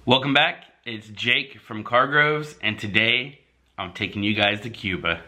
Welcome back, it's Jake from Cargroves, and today I'm taking you guys to Cuba.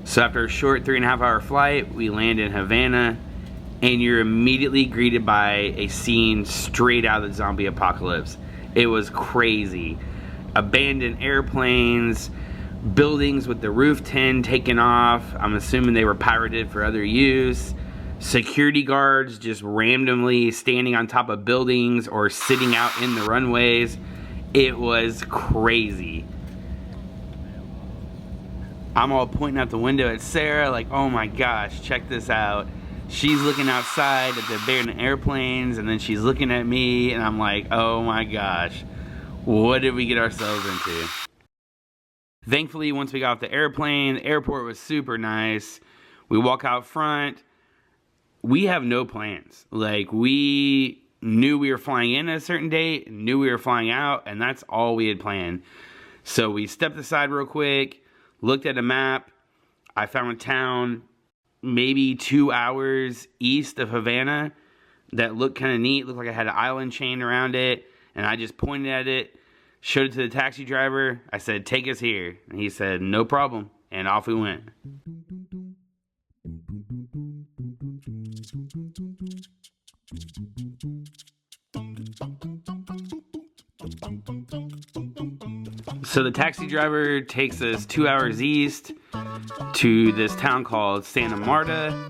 So after a short 3.5 hour flight, we land in Havana, and you're immediately greeted by a scene straight out of the zombie apocalypse. It was crazy. Abandoned airplanes, buildings with the roof tin taken off. I'm assuming they were pirated for other use. Security guards just randomly standing on top of buildings or sitting out in the runways. It was crazy. I'm all pointing out the window at Sarah like, oh my gosh, check this out. She's looking outside at the abandoned airplanes, and then she's looking at me, and I'm like, oh my gosh, what did we get ourselves into? Thankfully, once we got off the airplane, the airport was super nice. We walk out front. We have no plans. Like, we knew we were flying in at a certain date, knew we were flying out, and that's all we had planned. So we stepped aside real quick, looked at a map. I found a town maybe 2 hours east of Havana that looked kind of neat. Looked like it had an island chain around it. And I just pointed at it, showed it to the taxi driver. I said, take us here. And he said, no problem. And off we went. So the taxi driver takes us 2 hours east to this town called Santa Marta.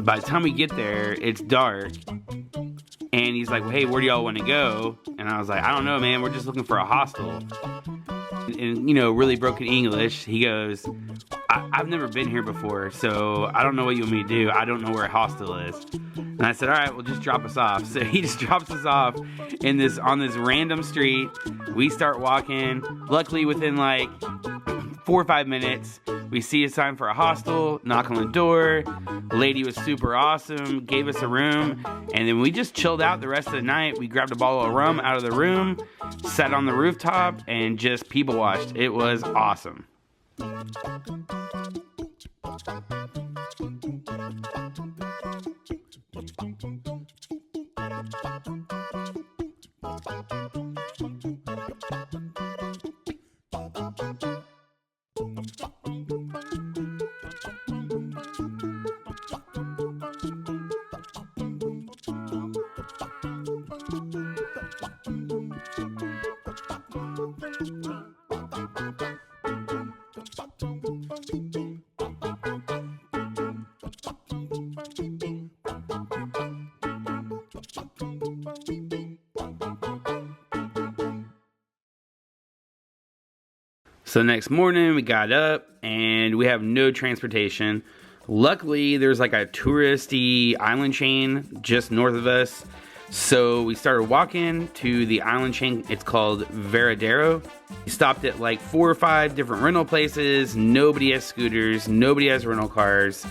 By the time we get there, it's dark. And he's like, well, hey, where do y'all want to go? And I was like, I don't know, man. We're just looking for a hostel. In, really broken English, he goes, I've never been here before, so I don't know what you want me to do. I don't know where a hostel is. And I said, all right, well, just drop us off. So he just drops us off on this random street. We start walking. Luckily, within like 4 or 5 minutes, we see a sign for a hostel, knock on the door. The lady was super awesome, gave us a room, and then we just chilled out the rest of the night. We grabbed a bottle of rum out of the room, sat on the rooftop, and just people watched. It was awesome. So next morning we got up and we have no transportation. Luckily there's like a touristy island chain just north of us So we started walking to the island chain. It's called Varadero. We stopped at like 4 or 5 different rental places. Nobody has scooters. Nobody has rental cars.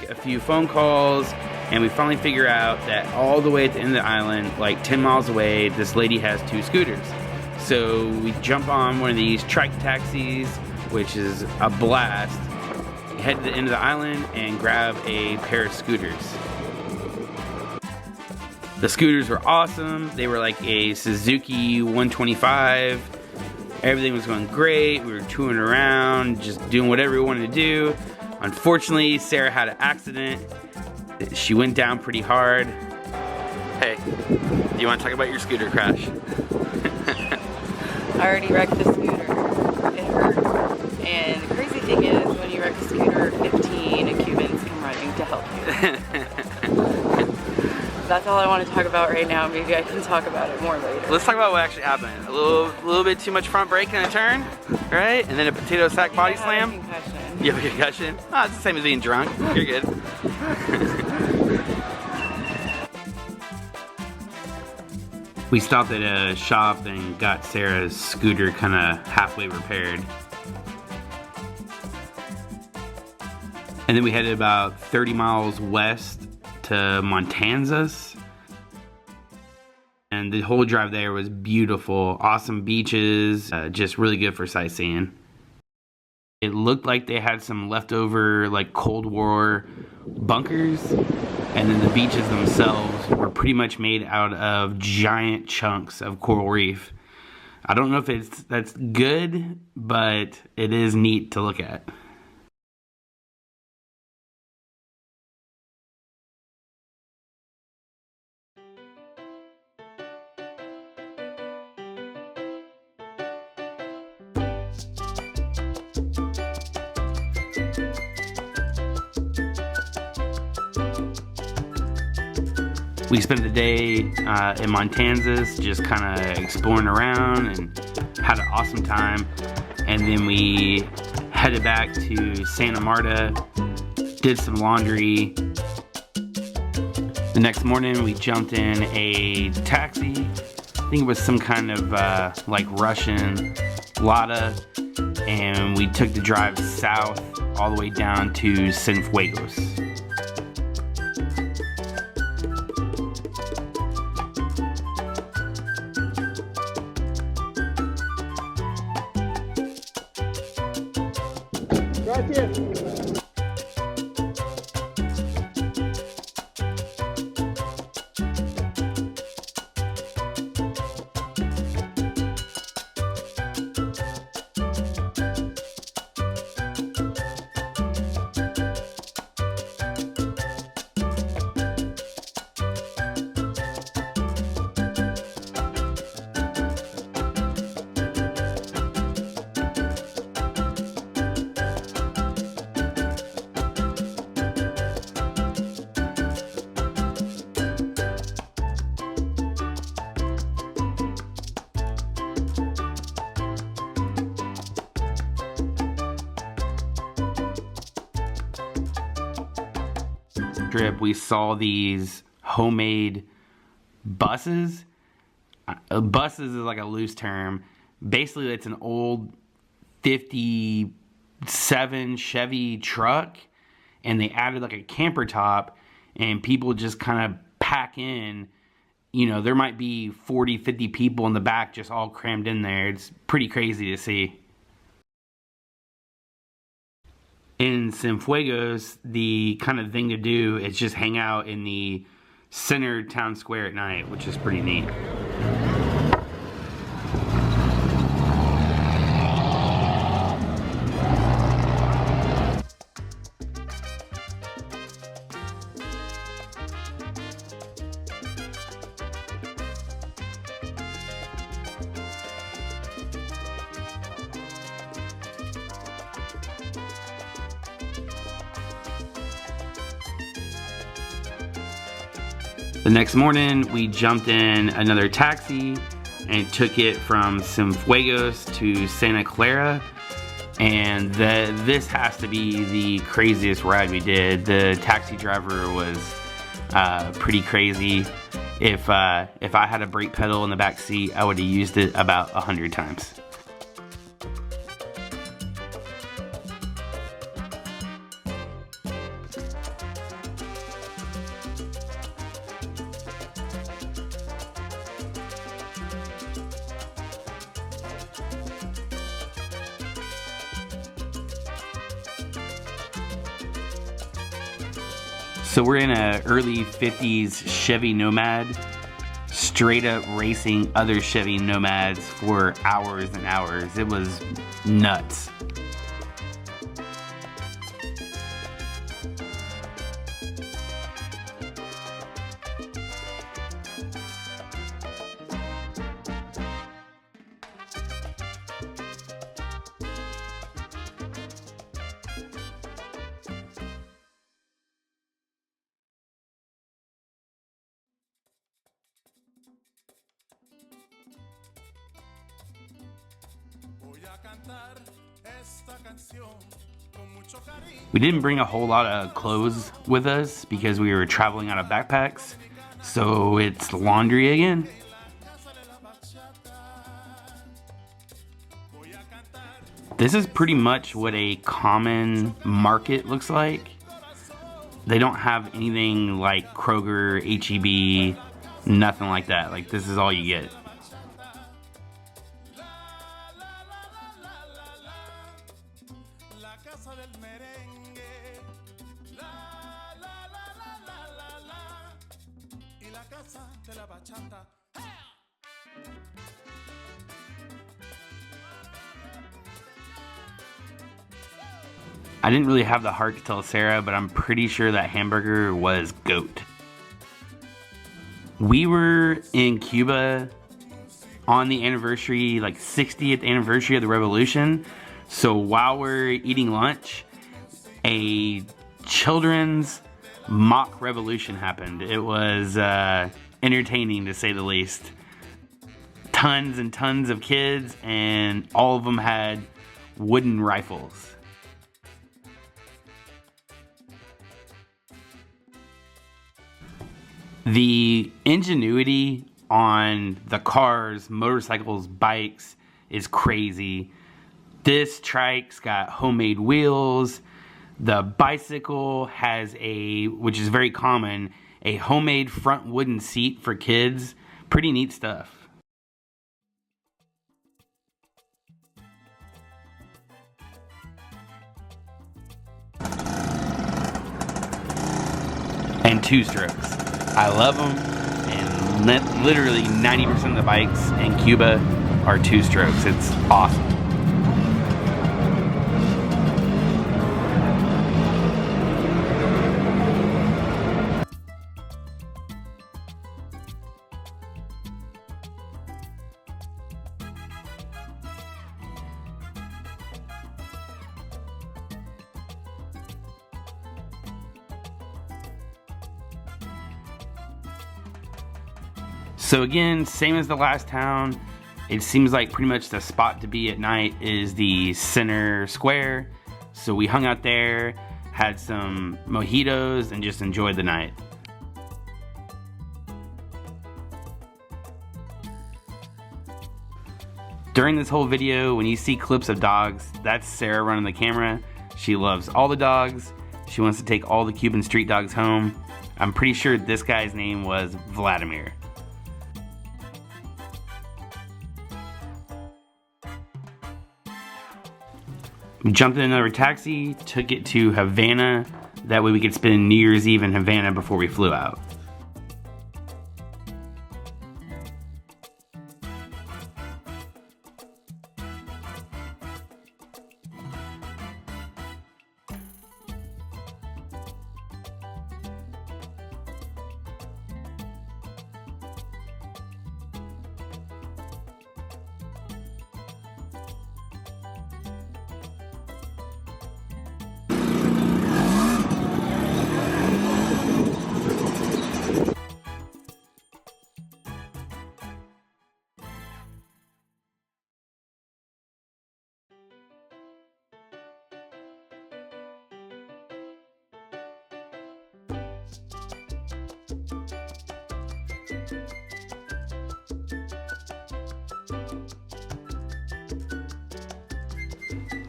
A few phone calls, and we finally figure out that all the way at the end of the island, like 10 miles away, this lady has 2 scooters. So we jump on one of these trike taxis, which is a blast, head to the end of the island and grab a pair of scooters. The scooters were awesome. They were like a Suzuki 125. Everything was going great. We were touring around, just doing whatever we wanted to do. Unfortunately, Sarah had an accident. She went down pretty hard. Hey, do you want to talk about your scooter crash? I already wrecked the scooter. It hurt. And the crazy thing is, when you wreck a scooter, 15 Cubans come running to help you. That's all I want to talk about right now. Maybe I can talk about it more later. Let's talk about what actually happened. A little bit too much front brake in a turn, right? And then a potato sack body slam. You have a concussion? Oh, it's the same as being drunk. You're good. We stopped at a shop and got Sarah's scooter kind of halfway repaired. And then we headed about 30 miles west to Matanzas. And the whole drive there was beautiful. Awesome beaches, just really good for sightseeing. It looked like they had some leftover like Cold War bunkers, and then the beaches themselves were pretty much made out of giant chunks of coral reef. I don't know if that's good, but it is neat to look at. We spent the day in Matanzas just kind of exploring around and had an awesome time. And then we headed back to Santa Marta, did some laundry. The next morning we jumped in a taxi. I think it was some kind of like Russian lada. And we took the drive south all the way down to Cienfuegos. Trip, we saw these homemade buses. Buses is like a loose term. Basically, it's an old 57 Chevy truck, and they added like a camper top, and people just kind of pack in. You know, there might be 40, 50 people in the back just all crammed in there. It's pretty crazy to see. In Cienfuegos, the kind of thing to do is just hang out in the center town square at night, which is pretty neat. The next morning, we jumped in another taxi and took it from Cienfuegos to Santa Clara. And this has to be the craziest ride we did. The taxi driver was pretty crazy. If I had a brake pedal in the back seat, I would have used it about 100 times. So we're in a early 50s Chevy Nomad, straight up racing other Chevy Nomads for hours and hours. It was nuts. We didn't bring a whole lot of clothes with us because we were traveling out of backpacks, so it's laundry again. This is pretty much what a common market looks like. They don't have anything like Kroger, H-E-B, nothing like that. Like, this is all you get. I didn't really have the heart to tell Sarah, but I'm pretty sure that hamburger was goat. We were in Cuba on the anniversary, like 60th anniversary of the revolution. So while we're eating lunch, a children's mock revolution happened. It was entertaining, to say the least. Tons and tons of kids, and all of them had wooden rifles. The ingenuity on the cars, motorcycles, bikes is crazy. This trike's got homemade wheels. The bicycle has which is very common, a homemade front wooden seat for kids. Pretty neat stuff. And two-strokes. I love them, and literally 90% of the bikes in Cuba are two-strokes. It's awesome. So again, same as the last town, it seems like pretty much the spot to be at night is the center square. So we hung out there, had some mojitos, and just enjoyed the night. During this whole video, when you see clips of dogs, that's Sarah running the camera. She loves all the dogs. She wants to take all the Cuban street dogs home. I'm pretty sure this guy's name was Vladimir. We jumped in another taxi, took it to Havana. That way we could spend New Year's Eve in Havana before we flew out.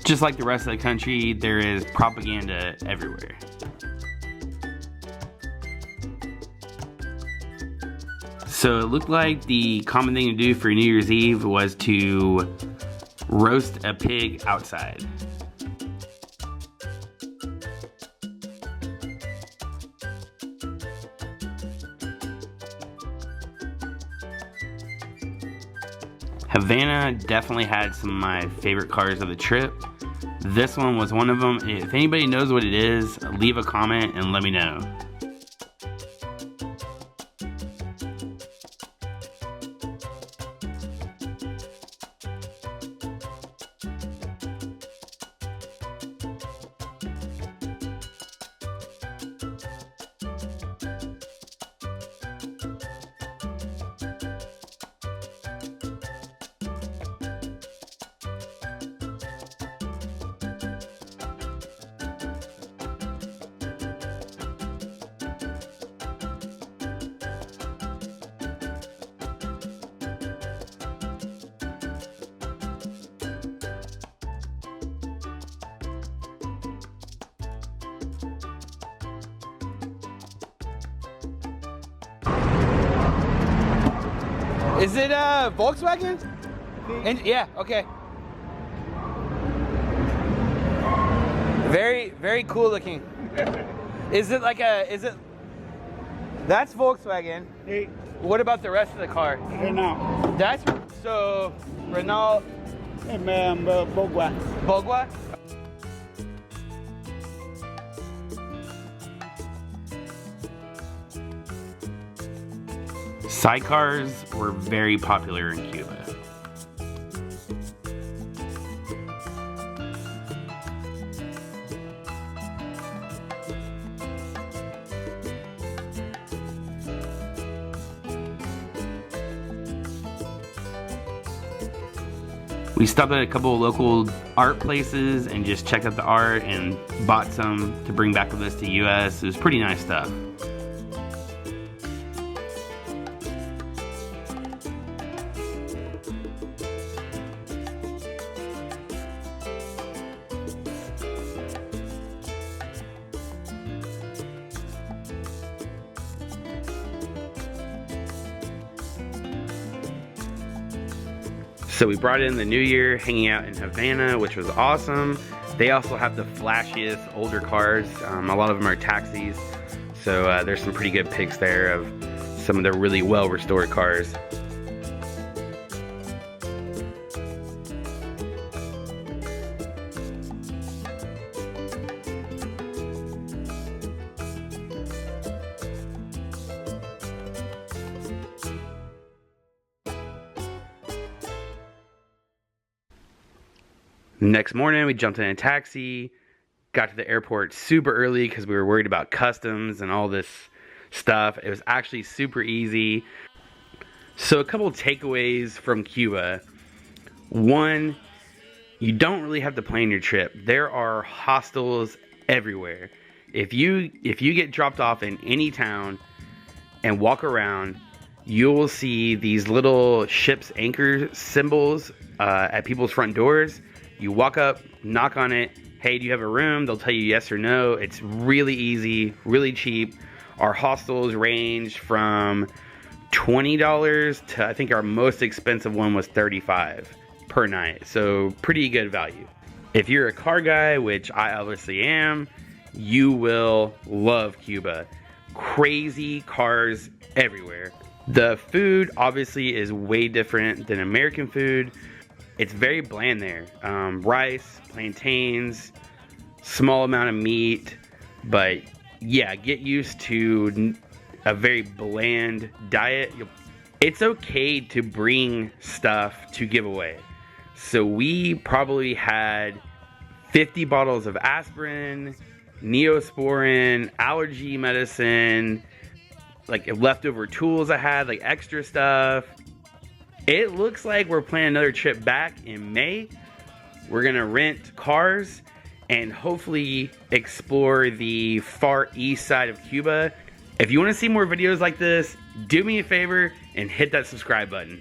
Just like the rest of the country, there is propaganda everywhere. So it looked like the common thing to do for New Year's Eve was to roast a pig outside. Havana definitely had some of my favorite cars of the trip. This one was one of them. If anybody knows what it is, leave a comment and let me know. Is it a Volkswagen? And, yeah, okay. Very, very cool looking. Is it like a, is it, that's Volkswagen. Hey, What about the rest of the car? Renault. That's, so, Renault Bogua. Bogua? Sidecars were very popular in Cuba. We stopped at a couple of local art places and just checked out the art and bought some to bring back with us to US. It was pretty nice stuff. So we brought in the new year hanging out in Havana, which was awesome. They also have the flashiest older cars. A lot of them are taxis. So there's some pretty good pics there of some of the really well restored cars. Next morning, we jumped in a taxi, got to the airport super early because we were worried about customs and all this stuff. It was actually super easy. So a couple takeaways from Cuba. One, you don't really have to plan your trip. There are hostels everywhere. If you get dropped off in any town and walk around, you will see these little ship's anchor symbols at people's front doors. You walk up, knock on it. Hey, do you have a room? They'll tell you yes or no. It's really easy, really cheap. Our hostels range from $20 to, I think our most expensive one was $35 per night. So pretty good value. If you're a car guy, which I obviously am, you will love Cuba. Crazy cars everywhere. The food obviously is way different than American food. It's very bland there. Rice, plantains, small amount of meat, but yeah, get used to a very bland diet. It's okay to bring stuff to give away. So we probably had 50 bottles of aspirin, Neosporin, allergy medicine, like leftover tools I had, like extra stuff. It looks like we're planning another trip back in May. We're gonna rent cars and hopefully explore the far east side of Cuba. If you wanna see more videos like this, do me a favor and hit that subscribe button.